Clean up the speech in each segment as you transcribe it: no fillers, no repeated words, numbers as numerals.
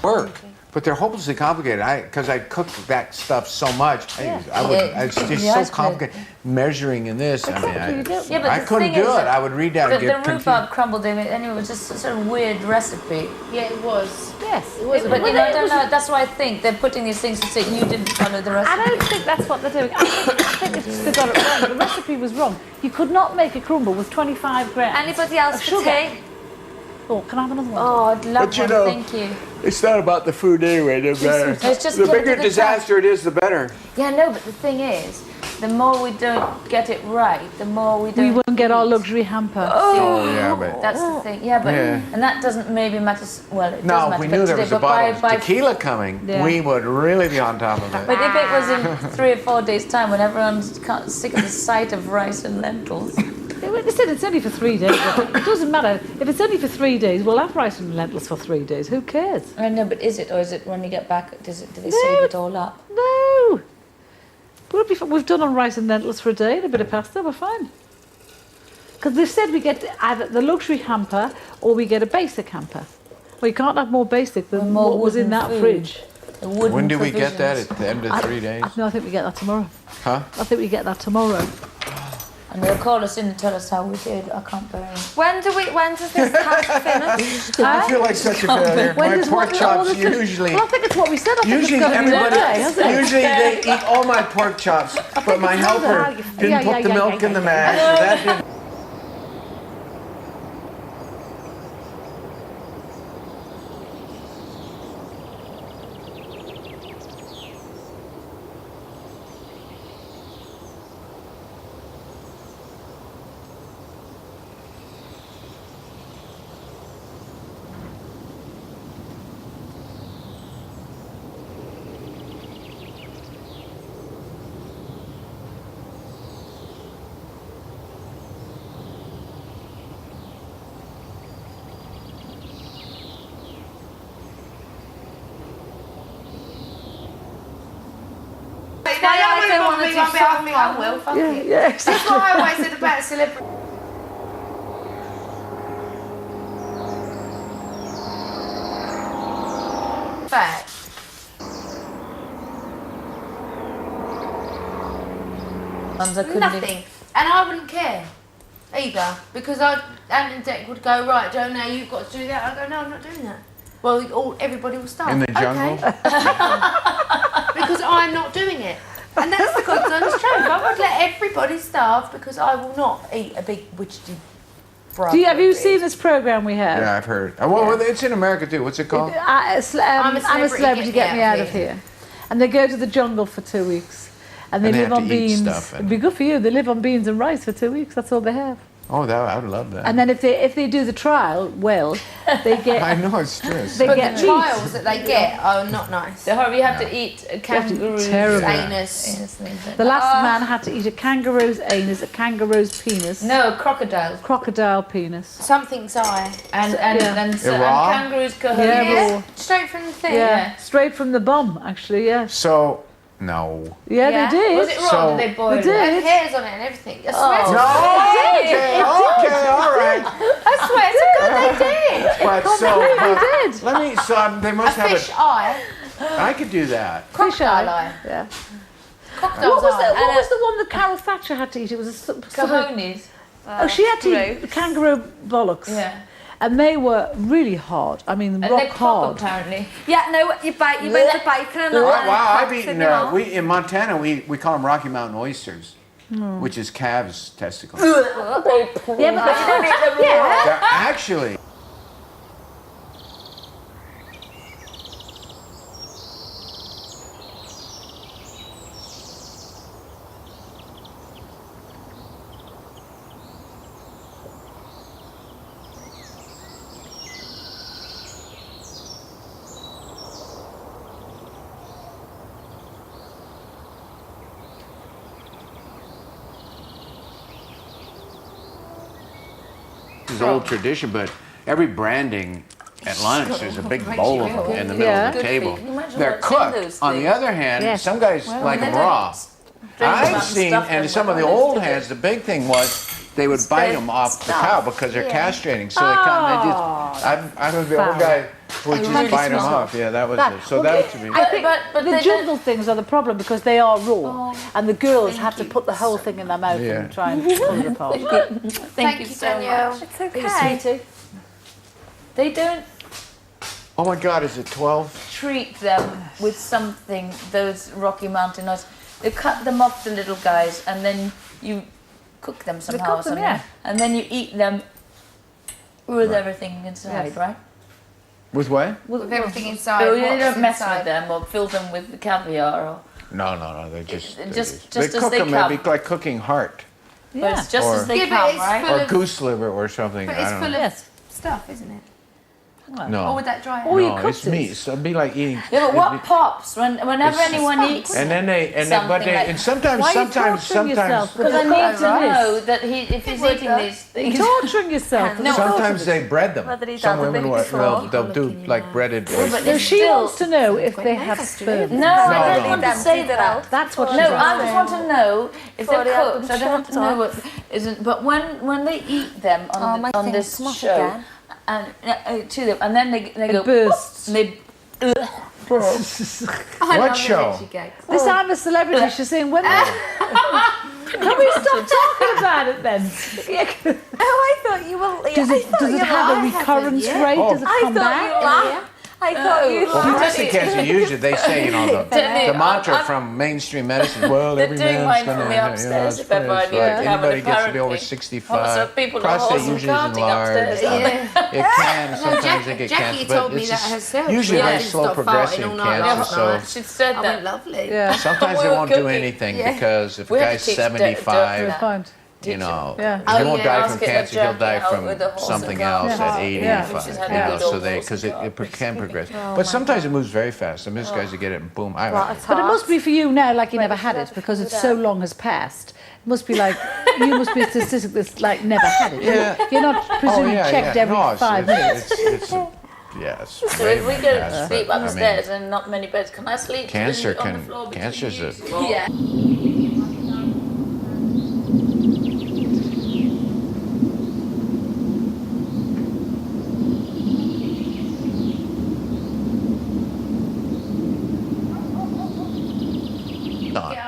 work. But they're hopelessly complicated. Because I cooked that stuff so much, it's just so complicated. Measuring in this, I couldn't do it. I would read that and get confused. The rhubarb crumble, David, anyway, it was just a sort of weird recipe. Yeah, it was. Yes, it was. But I don't know. That's why I think they're putting these things to say you didn't follow the recipe. I don't think that's what they're doing. I think it's just they got it wrong. The recipe was wrong. You could not make a crumble with 25 grams. Anybody else for tea? Oh, can I have another one? Oh, I'd love one. Thank you. It's not about the food anyway. The bigger disaster it is, the better. Yeah, no, but the thing is, the more we don't get it right, the more we don't. We won't get our luxury hamper. Oh yeah, but that's the thing. Yeah, but and that doesn't maybe matter. Well, it does matter. No, if we knew there was a bottle of tequila coming, we would really be on top of it. But if it was in 3 or 4 days' time, when everyone's sick of the sight of rice and lentils. They said it's only for 3 days. It doesn't matter. If it's only for 3 days, we'll have rice and lentils for 3 days. Who cares? I know, but is it, or is it when you get back, do they save it all up? No. We've done on rice and lentils for a day and a bit of pasta, we're fine. Because they've said we get either the luxury hamper or we get a basic hamper. Well, you can't have more basic than what was in that fridge. When do we get that? At the end of 3 days? No, I think we get that tomorrow. Huh? I think we get that tomorrow. And they'll call us in and tell us how we did. I can't bear it. When does this camp finish? I feel like such a failure. My pork chops usually. Well, I think it's what we said. Usually they eat all my pork chops, but my helper didn't put the milk in the mash. So that didn't. I will, fuck it. Yeah, That's what I always said about celebrity. Fact. Nothing. And I wouldn't care either, because Anne and Dec would go, right, Joe, now you've got to do that. I go, no, I'm not doing that. Well, everybody will starve. In the jungle? Okay. Because I'm not doing it. And that's the God's honest truth. I would let everybody starve because I will not eat a big widgety fry. Have you seen this programme we have? Yeah, I've heard. Well, it's in America too. What's it called? I'm a Celebrity, Get Me Out of Here. And they go to the jungle for 2 weeks. And they live on beans. It'd be good for you. They live on beans and rice for 2 weeks. That's all they have. Oh, I would love that. And then if they do the trial well, they get. I know it's stress. But the trials that they get are not nice. You have to eat a kangaroo's anus. The last man had to eat a kangaroo's anus, a kangaroo's penis. No, crocodile penis. Something's eye. And kangaroo's cojones. Yeah, straight from the thing. Yeah, straight from the bum, actually. Yeah. So. No. Yeah, they did. Was it wrong? They boiled it. It had hairs on it and everything. I swear to God. Okay, all right. I swear to God they did. But they must have fish eye. I could do that. Crocodile eye. Yeah. Crocodile's eye. What was the one that Carol Thatcher had to eat? It was a cojones. She had to eat kangaroo bollocks. Yeah. And they were really hard. I mean, rock hard. Apparently. Yeah, no, you bite the bacon and wow, I've eaten. In Montana, we call them Rocky Mountain oysters, which is calves' testicles. Yeah, but They're actually. Old tradition, but every branding at lunch there's a big bowl of them in the middle of the table. They're cooked. On the other hand, some guys like them raw. I've seen, and some of the old hands, the big thing was they would bite them off the cow because they're castrating. So they just, I was the old guy would just bite them off. Yeah, that was it. So that was to be. I think but the they jungle things are the problem because they are raw, and the girls have to put the whole thing in their mouth and try and pull it apart. Thank you so much. It's okay. Sweetie. They don't Oh my God, is it 12? treat them with something, those Rocky Mountain nuts. They cut them off, the little guys, and then you cook them somehow. cook them, yeah. And then you eat them with everything inside, Yes. right? With what? With everything inside. So you what's don't mess inside. with them or fill them with the caviar or... No. They just Just they as cook they them. come. It'd be like cooking heart But Yeah. it's just Or- as they Yeah, but come, it's right? full or of- goose liver or something. But I it's don't full know. of Yes. stuff, isn't it? Or No, would that dry Oh, out? you no, cooked it's it. meat. So it'd be like eating. Yeah, but what pops whenever It's- anyone eats? And then but Something they, like- and sometimes, Why are you torturing yourself? Because I need to Right. know that if he's would, eating though. these things. Torturing yourself. No. Sometimes they bread them. Whether he's Some had the women baby will, before. they'll do like breaded. but oysters. No, it's she still- wants to know if they have sperm. No, I No, don't no. want to say that. That's what she's No, asking. I just want to know if Before they're they have cooked. them I don't want to chopped know off. what isn't. But when they eat them on, my on thing's this come off show, again. and to them, and then they go bursts. and they I What love show? energy cakes. This I'm a celebrity. She's saying women. Can we stop talking about it then? Oh, I thought you were. Does it have a recurrence rate? Does it I come thought back? you laughed. I thought you Well, prostate cancer usually they say the mantra I'm- from mainstream medicine. Well, They're every doing man's mine gonna for me have, upstairs it's if ever I pretty- need it's to like have it, anybody gets to be over apparently. 65. So people are prostate horse and usually isn't carting large. upstairs. It can sometimes they get Jackie cancer, told but me it's that herself. usually Yeah, very she slow stopped progressing farting all night cancer. last So night. She said I that. went lovely. Yeah. sometimes We they were won't do cooking. anything Yeah. because if a We had to guy's teach Dirk 75, that. Fine. you know, Yeah. he Oh, won't yeah, die ask from it cancer. like He'll die Jackie out from with the horse something and cart. else at Yeah. 80, Yeah. 85. She's You had a know, good so old they horse because and it cart. can progress. But sometimes it moves very fast. Some of these guys are getting boom. Well, it's But it hard. must be for you now like you never had it because it's so long has passed. It must be like you must be a statistic that's like never had it. Yeah. You're not presumably checked every No, 5 minutes. Yes. So if we go to sleep upstairs and not many beds, can I sleep Cancer on the can. floor between Cancer's you a. two? Yeah.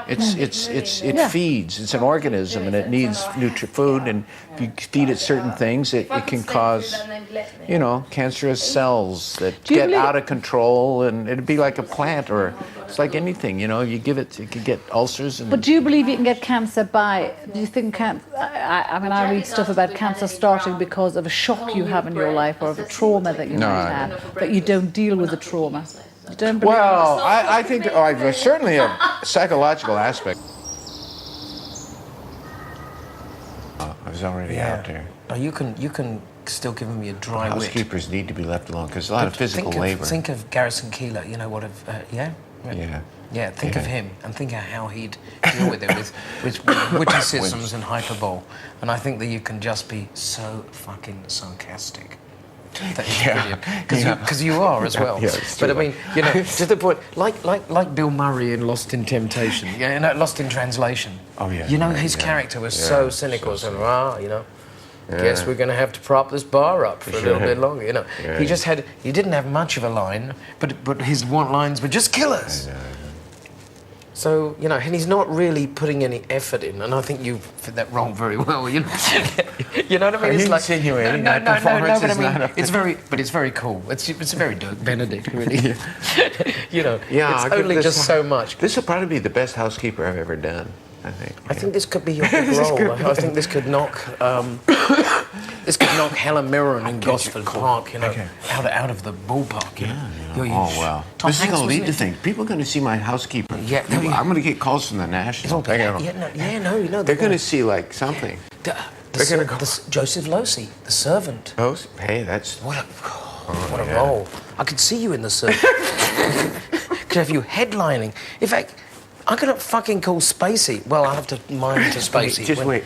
It feeds. It's an organism and it needs food. And if you feed it certain things, it can cause, you know, cancerous cells that Do you get believe- out of control. And it'd be like a plant or it's like anything. You know, you give it, it could get ulcers. And But do you believe you can get cancer by? Do you think I mean, I read stuff about cancer starting because of a shock you have in your life or of a trauma that you No, might I have, but you don't deal with the trauma. You don't believe well, I think there's certainly a psychological aspect. I was already out there. No, you can still give them your dry wit. Housekeepers need to be left alone because a lot of physical labor. Think of Garrison Keillor, you know what of, yeah? Yeah. Think of him and think of how he'd deal with it with witticisms and hyperbole. And I think that you can just be so fucking sarcastic. That is brilliant. Because you are as well. Yeah, it's but I true. mean, you know, to the point, like Bill Murray in Lost in Temptation, you know, Lost in Translation. Oh, yeah. You know, his Yeah. character was Yeah, so cynical, so you know. Guess we're going to have to prop this bar up for a little bit longer, you know. Yeah. He didn't have much of a line, but his one lines were just killers. So, you know, and he's not really putting any effort in, and I think you fit that role very well, you know. You know what I mean? Are It's you like insinuating no, that no, performance but I is mean, not up it's very cool. It's a very Dirk Benedict, really. You know, Yeah, it's only just so much. This will probably be the best housekeeper I've ever done, I think. I think this could be your big role. I think this could knock Helen Mirren in Gosford Park, you know, out of the ballpark. You know. You're Oh, wow. Tom This is Hanks going to lead wasn't to it? things. People are going to see my housekeeper. Yeah, I'm going to get calls from the National. They're going to see, like, something. They're gonna go- Joseph Losey, the servant. Oh, hey, that's... What a role. I could see you in the servant. Could have you headlining. In fact, I'm going to fucking call Spacey. Well, I'll have to mind to Spacey. Just wait.